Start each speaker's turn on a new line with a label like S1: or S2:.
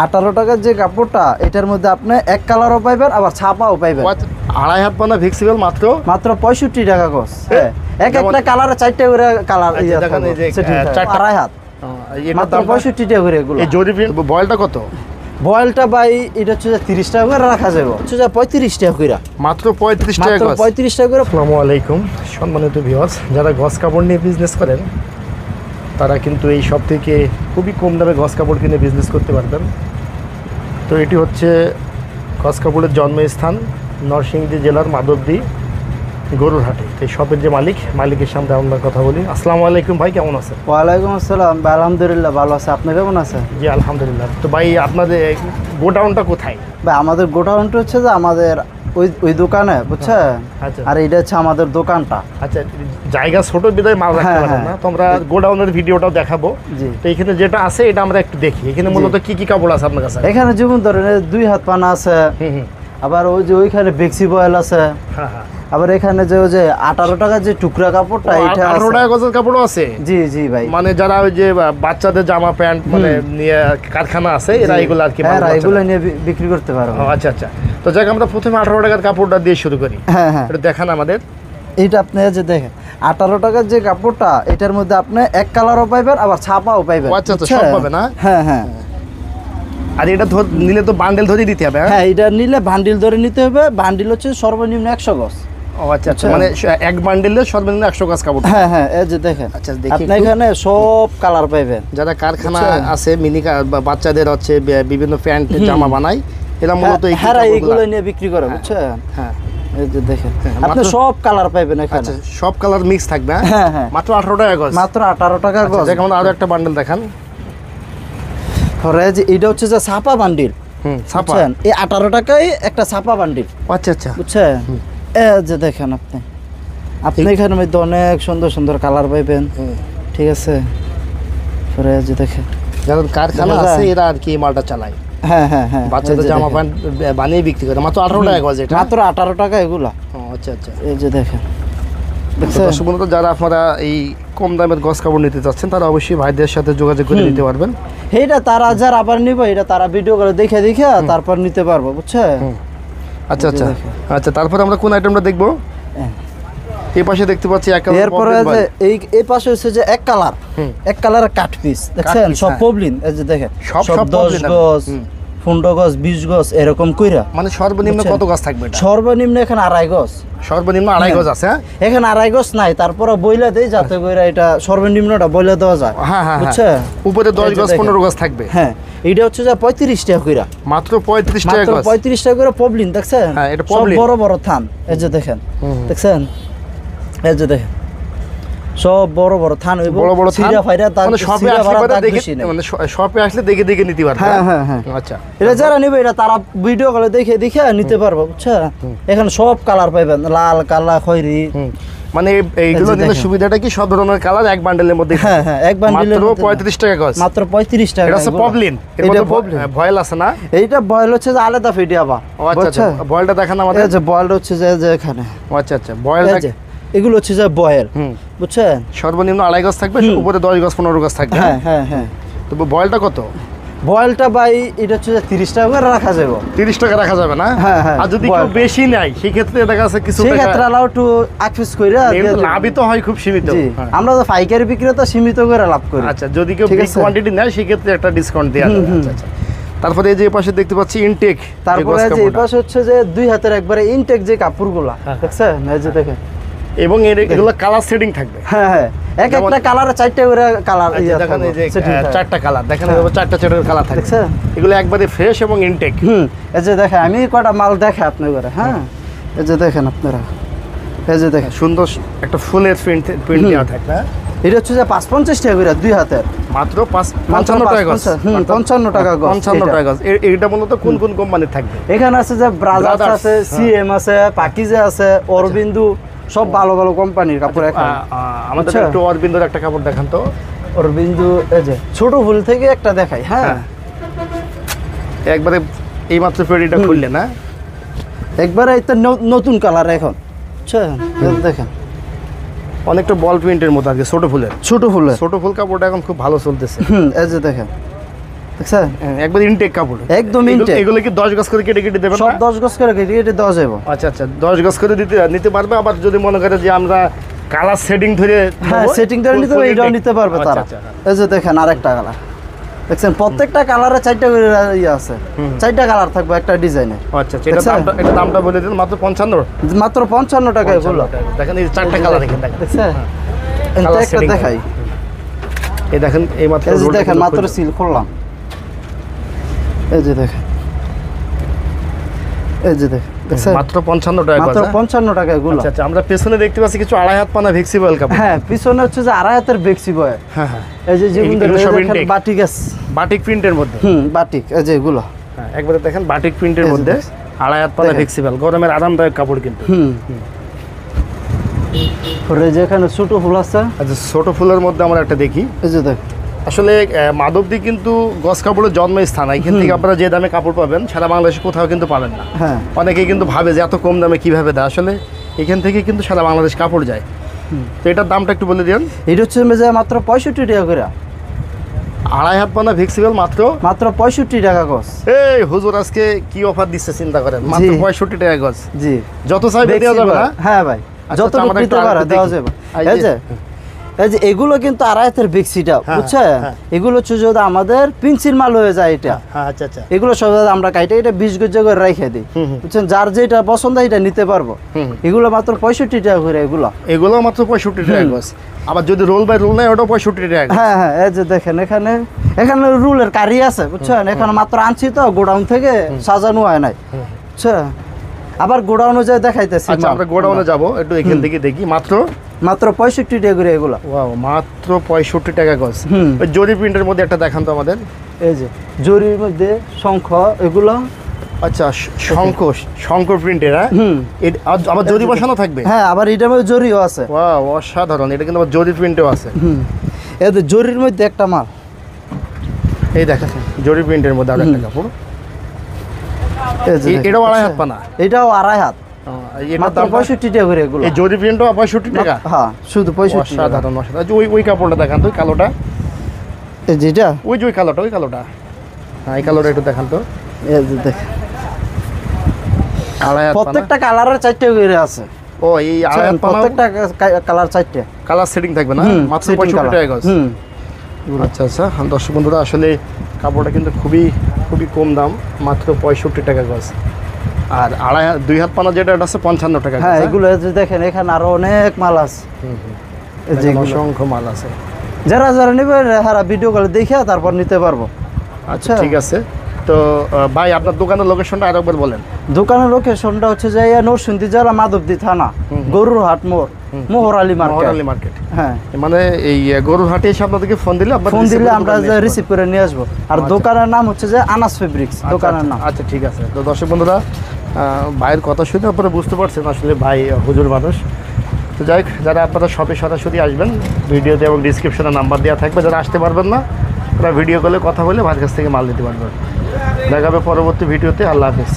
S1: 18 টাকার যে কাপড়টা এটার মধ্যে আপনি এক কালারও পাইবেন আবার ছাপাও পাইবেন।
S2: আড়াই হাত পানা ফ্লেক্সিবল মাত্র
S1: 65 টাকা গজ। হ্যাঁ, এক একটা কালারে 4টা করে কালার
S2: দেখেন এই যে
S1: আড়াই হাত মাত্র 65 টাকা করে এগুলো।
S2: এই জরি প্রিন্ট বয়েলটা কত?
S1: বয়েলটা ভাই এটা হচ্ছে 30 টাকা করে রাখা যাবে, হচ্ছে 35 টাকা করে,
S2: মাত্র 35 টাকা গজ।
S1: 35 টাকা করে।
S2: আসসালামু আলাইকুম সম্মানিত ভিউয়ার্স, যারা গজ কাপড় নিয়ে বিজনেস করেন তারা কিন্তু এই সব থেকে খুবই কম দামে গজ কাপড় কিনে বিজনেস করতে পারবেন। তো এটি হচ্ছে গজ কাপড়ের জন্মস্থান নরসিংদী জেলার মাধবদী গরুরহাটে। এই শপের যে মালিকের সামনে আমরা কথা বলি। আসসালামু আলাইকুম ভাই, কেমন আছেন?
S1: ওয়ালাইকুম আসসালাম ভাই, আলহামদুলিল্লাহ ভালো আছে, আপনি কেমন আছেন?
S2: জি আলহামদুলিল্লাহ। তো ভাই আপনাদের গোডাউনটা কোথায়?
S1: ভাই আমাদের গোডাউনটা হচ্ছে যে আমাদের ওই দোকানে, বুঝছেন?
S2: আচ্ছা,
S1: আর এটা হচ্ছে আমাদের দোকানটা।
S2: আচ্ছা, জায়গা ছোট বিদায় মাল রাখতে পারবেন না, তো আমরা গোডাউনের ভিডিওটাও দেখাবো।
S1: জি,
S2: তো এখানে যেটা আছে এটা আমরা একটু দেখি। এখানে মূলত কি কি কাপড় আছে আপনার কাছে?
S1: এখানে যেমন ধরেন 2 হাত পানা আছে, আবার ওই যে ওইখানে বেক্সি বয়েল আছে, আবার এখানে যে ওই যে 18 টাকার যে টুকরা কাপড়টা এটা
S2: 18 টাকা গজের কাপড়ও আছে।
S1: জি জি ভাই,
S2: মানে যারা ওই যে বাচ্চাদের জামা প্যান্ট মানে নিয়ে কারখানা আছে এরা এগুলো আর কি
S1: এগুলো নিয়ে বিক্রি করতে পারো।
S2: আচ্ছা আচ্ছা, তো যাক আমরা প্রথমে 18 টাকার কাপড়টা দিয়ে শুরু করি। হ্যাঁ হ্যাঁ, এটা দেখান আমাদের।
S1: এইটা আপনি যে দেখেন 18 টাকার যে কাপড়টা এটার মধ্যে আপনি এক কালারও পাইবেন আবার ছাপাও পাইবেন।
S2: আচ্ছা আচ্ছা, সব পাবেন না?
S1: হ্যাঁ হ্যাঁ।
S2: আর এটা নিলে তো বান্ডেল ধরে দিতে হবে?
S1: হ্যাঁ, এটা নিলে বান্ডিল ধরে নিতে হবে। বান্ডিল হচ্ছে সর্বনিম্ন 100 গজ।
S2: ও আচ্ছা আচ্ছা, মানে এক বান্ডিলে সর্বনিম্ন 100 গজ কাপড়।
S1: হ্যাঁ হ্যাঁ, এই যে দেখেন।
S2: আচ্ছা দেখি,
S1: আপনি এখানে সব কালার পাইবেন।
S2: যারা কারখানা আছে মিনি বাচ্চাদের হচ্ছে বিভিন্ন প্যান্ট জামা বানায় এরা মূলত
S1: এইগুলো নিয়ে বিক্রি করে, বুঝছেন?
S2: হ্যাঁ,
S1: এই যে দেখেন আপনি সব কালার পাইবেন এখানে।
S2: আচ্ছা, সব কালার মিক্স থাকবে?
S1: হ্যাঁ হ্যাঁ,
S2: মাত্র 18 টাকা গজ।
S1: মাত্র 18 টাকা গজ।
S2: যেমন আরো একটা বান্ডেল দেখান।
S1: যে এটা হচ্ছে যে ছাপা বান্ডিল।
S2: ছাপা
S1: এই 18 টাকায় একটা ছাপা বান্ডিল।
S2: আচ্ছা আচ্ছা,
S1: বুঝছেন? এই যে দেখেন আপনি এখানে মধ্যে অনেক সুন্দর সুন্দর কালার পাইবেন। ঠিক আছে, পরে যে দেখেন
S2: যারা কারখানা আছে এরা আর কি মালটা চালায়।
S1: হ্যাঁ হ্যাঁ হ্যাঁ,
S2: বাচ্চাদের জামা প্যান্ট বানিয়ে বিক্রি করে। মাত্র 18 টাকা গজ এটা?
S1: মাত্র 18 টাকা এগুলা।
S2: আচ্ছা আচ্ছা,
S1: এই যে দেখেন।
S2: দর্শক বন্ধুরা, যারা আপনারা এই কম দামের গজ কাপড় নিতে চাচ্ছেন তারা অবশ্যই ভাইদের সাথে যোগাযোগ করে নিতে পারবেন।
S1: এইটা তারা যারা আবার নিবে এটা তারা ভিডিও করে দেখে তারপর নিতে পারবো, বুঝছেন?
S2: আচ্ছা আচ্ছা আচ্ছা, তারপরে আমরা কোন আইটেমটা দেখবো? এই পাশে দেখতে পাচ্ছি এক কালার।
S1: এরপরে যে এই পাশে হচ্ছে যে এক কালারের কাট পিস, দেখছেন? সব পবলিন। এই যে দেখেন সব 10 গজ 15 গজ 20 গজ এরকম কইরা।
S2: মানে সর্বনিম্ন কত গজ থাকবে এটা?
S1: সর্বনিম্ন এখানে 2.5 গজ।
S2: সর্বনিম্ন 2.5 গজ আছে?
S1: এখানে 2.5 গজ নাই, তারপরে বইলা দেই যাতে কইরা এটা সর্বনিম্নটা বইলা দেওয়া যায়।
S2: হ্যাঁ হ্যাঁ,
S1: বুঝছেন?
S2: উপরে 10 গজ 15 গজ থাকবে।
S1: হ্যাঁ, এটা হচ্ছে যে 35 টাকা কইরা।
S2: মাত্র 35 টাকা গজ।
S1: 35 টাকা করে পবলিন, দেখছেন?
S2: হ্যাঁ, এটা পবলিন।
S1: বড় বড় থান। এই যে দেখেন, দেখছেন? এই যে দেখেন সব বড় বড় থান, ওই
S2: বড় বড়
S1: সিরা ফাইরা দাগ,
S2: মানে শপে আসলে দেখে, মানে শপে আসলে দেখে দেখে নিতে পারবে।
S1: হ্যাঁ হ্যাঁ হ্যাঁ,
S2: আচ্ছা,
S1: এটা যারা নিবে এটা তারা ভিডিও কলে দেখে নিতে পারবে, বুঝছেন? এখানে সব কালার পাইবেন, লাল কালা খয়েরি।
S2: মানে এইগুলো নিলে সুবিধাটা কি সব ধরনের কালার এক বান্ডেলের মধ্যে?
S1: হ্যাঁ হ্যাঁ, এক বান্ডেলের মধ্যে
S2: 35 টাকা গজ।
S1: মাত্র 35 টাকা।
S2: এটা হচ্ছে পবলিন। এটা ভয়েল আছে না?
S1: এইটা বয়েল হচ্ছে যে আলাদা ফিডি আবার।
S2: আচ্ছা আচ্ছা, বয়েলটা দেখান আমাদের।
S1: এই যে বয়েল হচ্ছে যে এখানে।
S2: আচ্ছা আচ্ছা, বয়েলটা
S1: এগুলো হচ্ছে যে বয়েল, বুঝছেন?
S2: সর্বনিম্ন 2.5 গজ থাকবে, উপরে 10 গজ 15 গজ থাকবে।
S1: হ্যাঁ হ্যাঁ হ্যাঁ।
S2: তো বয়েলটা কত?
S1: বয়েলটা ভাই এটা হচ্ছে যে 30 টাকা করে রাখা যাবে।
S2: 30 টাকা রাখা যাবে না?
S1: হ্যাঁ হ্যাঁ।
S2: আর যদি কেউ বেশি নেয় সেই ক্ষেত্রে দেখা যাচ্ছে কিছু টাকা,
S1: সেই ক্ষেত্রে আলাও একটু আকফিস কইরা
S2: লাভই তো হয় খুব সীমিত।
S1: আমরা তো পাইকারি বিক্রেতা সীমিত করে লাভ করি।
S2: আচ্ছা, যদি কেউ বিগ কোয়ান্টিটি নেয় সেই ক্ষেত্রে একটা ডিসকাউন্ট দেয়া যাবে। আচ্ছা আচ্ছা, তারপরে এই যে পাশে দেখতে পাচ্ছি ইনটেক।
S1: তারপরে যে এই পাশে হচ্ছে যে 2 হাতের একবারে ইনটেক যে কাপড়গুলা, দেখছেন? এই যে দেখেন,
S2: এবং এগুলো কালার সেটিং থাকবে।
S1: হ্যাঁ হ্যাঁ, এক একটা কালারে 4টা করে কালার।
S2: দেখেন এই যে 4টা কালার, দেখেন 4টা কালার থাকবে।
S1: দেখছেন?
S2: এগুলো একবারে ফ্রেশ এবং ইনটেক।
S1: এই যে দেখেন, আমি কয়টা মাল দেখে আপনি করে। হ্যাঁ, এই যে দেখেন আপনারা, এই যে দেখেন
S2: সুন্দর একটা ফুলের প্রিন্ট দেওয়া থাকবে।
S1: এটা হচ্ছে যে 550 টাকা করে 2 হাতের।
S2: মাত্র 55 টাকা গজ।
S1: 55 টাকা গজ।
S2: 55 টাকা গজ। এটা মূলত কোন কোন কোম্পানির থাকবে?
S1: এখানে আছে যে ব্রাদার্স আছে, সিএম আছে, পাকিজা আছে, অরবিন্দু, সব ভালো ভালো কোম্পানির কাপড়। এখন
S2: আমাদের একটু অরবিন্দুর একটা কাপড় দেখান তো।
S1: অরবিন্দু এই যে ছোট ফুল থেকে একটা দেখাই। হ্যাঁ,
S2: একবারে এই মাত্র পেডিটা খুললে না,
S1: একবারে এটা নতুন কালার এখন। বুঝছেন? দেখেন
S2: অনেকটা বল প্রিন্টের মতো আর কি, ছোট ফুল কাপড়টা এখন খুব ভালো চলতেছে।
S1: এই যে দেখেন দেখছেন
S2: একবার ইনটেক কাপড়,
S1: একদম ইনটেক।
S2: এগুলো কি 10 গজ করে কেটে কেটে দেবেন?
S1: সব 10 গজ করে কেটে দেওয়া যাবে।
S2: আচ্ছা আচ্ছা, 10 গজ করে নিতে পারবে। আবার যদি মনে করে যে আমরা কালার সেটিং ধরে,
S1: হ্যাঁ সেটিং ধরে নিতে পারবে, এটাও নিতে পারবে তারা। এই যে দেখেন আরেকটা কালার দেখছেন, প্রত্যেকটা কালারে 4টা করে ইয়ে আছে, 4টা কালার থাকবে একটা ডিজাইনে।
S2: আচ্ছা, এটা দামটা বলে দিন। মাত্র 55,
S1: মাত্র 55 টাকা এগুলো।
S2: দেখেন এই 4টা কালার দেখেন,
S1: দেখছেন একটা দেখাই,
S2: এই দেখেন এই মাত্র
S1: এই যে দেখেন মাত্র সিল করলাম, এই যে দেখেন, এই যে দেখেন
S2: মাত্র 55 টাকা,
S1: মাত্র 55 টাকা এগুলো।
S2: আচ্ছা, আমরা পেছনে দেখতে পাচ্ছি কিছু 2.5 হাত পানা ফ্লেক্সিবল কাপড়।
S1: হ্যাঁ পিছনে হচ্ছে যে 2.5 হাতের বেক্সি বয়।
S2: হ্যাঁ হ্যাঁ,
S1: এই যে যেগুলো দেখেন বাটিক আছে,
S2: বাটিক প্রিন্টের মধ্যে।
S1: বাটিক, এই যে এগুলো
S2: হ্যাঁ একবারে দেখেন বাটিক প্রিন্টের মধ্যে 2.5 হাত পানা ফ্লেক্সিবল, গরমের আরামদায়ক কাপড় কিন্তু।
S1: পরে যে এখানে ছোট ফুল আছে।
S2: আচ্ছা, ছোট ফুলের মধ্যে আমরা একটা দেখি।
S1: এই যে দেখ,
S2: আসলে মাধবদী কিন্তু গস কাপড়ের জন্মস্থান। এখান থেকে আপনারা যে দামে কাপড় পাবেন সারা বাংলাদেশে কোথাও কিন্তু পাবেন না।
S1: হ্যাঁ
S2: অনেকেই কিন্তু ভাবে যে এত কম দামে কিভাবে দেয়, আসলে এখান থেকে কিন্তু সারা বাংলাদেশ কাপড় যায়। তো এটার দামটা একটু বলে দিন।
S1: এটা হচ্ছে যে মাত্র 65 টাকা করে,
S2: 2.5 হাত পানা ফ্লেক্সিবল মাত্র
S1: 65 টাকা গজ।
S2: এই হুজুর আজকে কি অফার দিচ্ছে চিন্তা করেন, মাত্র 65 টাকা গজ।
S1: জি,
S2: যত চাইবে দেওয়া যাবে না?
S1: হ্যাঁ ভাই, যত নিতে পারে দেওয়া যাবে। এই যে এই যে এগুলো কিন্তু 2.5 হাতের বেক্সিটা, বুঝছেন? এগুলো হচ্ছে যদি আমাদের পেন্সিল মাল হয়ে যায় এটা।
S2: আচ্ছা আচ্ছা,
S1: এগুলো সব আমরা কাইটে এটা 20 গজ করে রেখে দিই, বুঝছেন? যার যেটা পছন্দ এটা নিতে পারবো। এগুলো মাত্র 65 টাকা করে এগুলো
S2: মাত্র 65 টাকা গজ। আবার যদি রোল বাই রোল নেয় ওটা 65 টাকা।
S1: হ্যাঁ হ্যাঁ, এই যে দেখেন এখানে রুলের কারি আছে, বুঝছেন? এখানে মাত্র আনছি তো গোডাউন থেকে, সাজানো হয় নাই, বুঝছেন? আবার গোডাউনে যায় দেখাইতেছি।
S2: আচ্ছা, আমরা গোডাউনে যাব, একটু এখান থেকে দেখি। মাত্র
S1: 65 টাকা করে এগুলো।
S2: ওয়াও, মাত্র 65 টাকা গজ। ওই জরি প্রিন্টের মধ্যে একটা দেখান তো আমাদের।
S1: এই যে জরির মধ্যে শঙ্খ এগুলো।
S2: আচ্ছা, শঙ্খ প্রিন্টের। হ্যাঁ, আবার জরি বসানো থাকবে?
S1: হ্যাঁ, আবার এটার মধ্যে জরিও আছে।
S2: ওয়াও, অসাধারণ। এটা কিন্তু আবার জরি প্রিন্টও আছে।
S1: এই যে জরির মধ্যে একটা মাল,
S2: এই দেখেন জরি প্রিন্টের মধ্যে আর একটা কাপড়। এটাও 2.5 হাত পানা?
S1: এটাও 2.5 হাত, মাত্র 65 টাকা করে এগুলো।
S2: এই জরি প্রিন্টও 65 টাকা?
S1: হ্যাঁ, শুধু 65 টাকা।
S2: অসাধারণ অসাধারণ। আচ্ছা, ওই কাপড়টা দেখান তো, কালোটা।
S1: এই যেটা,
S2: ওই যে ওই কালোটা। হ্যাঁ, এই কালোটা একটু দেখান তো।
S1: এই যে দেখেন, প্রত্যেকটা কালারের 4টা করে আছে।
S2: ও, এই 2.5 হাত পানা
S1: প্রত্যেকটা কালার 4টা
S2: কালার সেটিং থাকবে না? মাত্র 65 টাকা গজ। আচ্ছা আচ্ছা, দর্শক বন্ধুরা, আসলে কাপড়টা কিন্তু খুবই কম দাম, মাত্র 65 টাকা গজ। আর 2.5 হাত পানা যেটা, এটা আছে 55 টাকা।
S1: হ্যাঁ, এগুলো দেখেন এখানে আরো অনেক মাল আছে,
S2: অসংখ্য মাল আছে।
S1: যারা নেবে হারা ভিডিও কলে দেখে তারপর নিতে পারবো।
S2: আচ্ছা, ঠিক আছে। তো ভাই, আপনার দোকানের লোকেশনটা আরেকবার বলেন।
S1: দোকানের লোকেশনটা হচ্ছে যে নরসিংদী জেলা, মাধবদী থানা, গরুর হাট মোড়, মোহর আলী মার্কেট। হ্যাঁ,
S2: মানে এই গরুর হাটে এসে আপনাদেরকে ফোন দিলে
S1: আমরা রিসিভ করে নিয়ে আসবো। আর দোকানের নাম হচ্ছে যে আনাস ফেব্রিক্স দোকানের নাম।
S2: আচ্ছা, ঠিক আছে। তো দর্শক বন্ধুরা, ভাইয়ের কথা শুনে আপনারা বুঝতে পারছেন আসলে ভাই হুজুর মানুষ। তো যাই হোক, যারা আপনারা শপে সরাসরি আসবেন, ভিডিওতে এবং ডিসক্রিপশনে নাম্বার দেওয়া থাকবে। যারা আসতে পারবেন না, তারা ভিডিও কলে কথা বলে ভাইয়ের কাছ থেকে মাল নিতে পারবেন। দেখা হবে পরবর্তী ভিডিওতে। আল্লাহ হাফেজ।